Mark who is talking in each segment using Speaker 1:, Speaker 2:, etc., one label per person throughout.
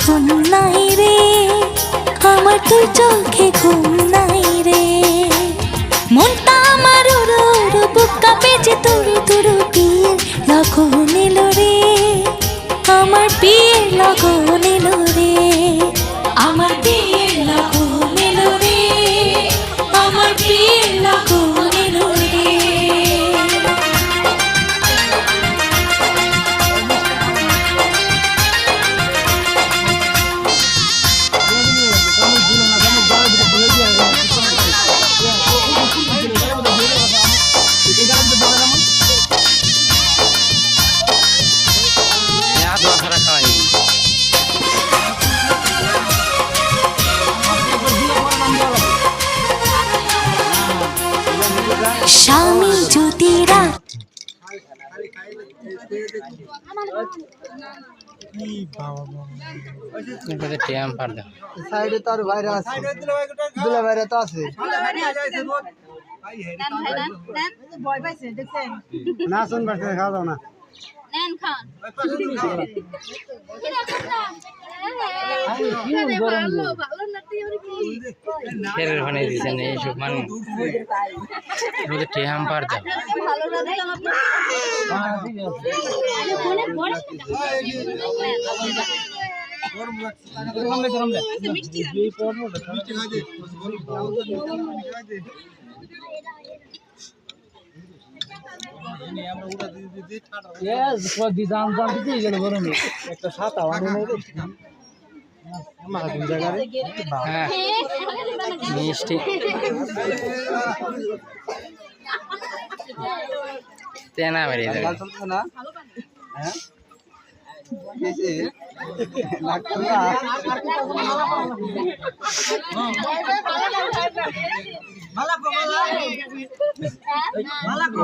Speaker 1: ঘুম নাই রে, আমার তুই চোখে ঘুম নাই রে। মনটা আমার উড়ো উড়ো, বুক কাঁপে যে তুরু তুরু, পিয়ে লগন এলো রে, আমার পিয়ে লগন এলো রে, আমার পিয়ে লগন এলো রে, আমার পিয়ে লগন এলো রে। স্বামী যদি রাত
Speaker 2: সাইডে তার বাইরে আছে, দুলা বাইরে তো আছে না, শুন পারছে খাওয়া দাও না
Speaker 3: এইসব মানুষ টেহাম পার দাও
Speaker 2: একটা ছাতা
Speaker 3: হ্যাঁ মিষ্টি তেনা মেরে
Speaker 2: না হ্যাঁ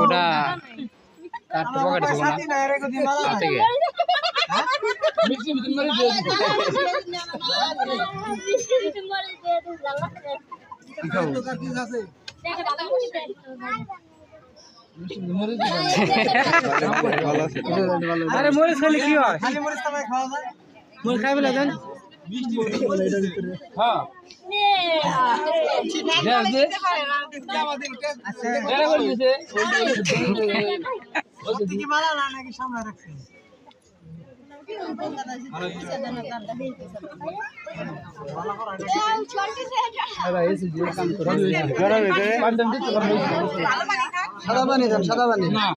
Speaker 3: ওটা কাটতে পাকাড়ি না থেকে
Speaker 2: আরে মরিচ খালি কি হয়? খালি মরিচ খাওয়া যায়? মরিচ খাইবে না জান? হ্যাঁ নাকি সামনে রাখছে সাদা পানি দেন, সাদা পানি।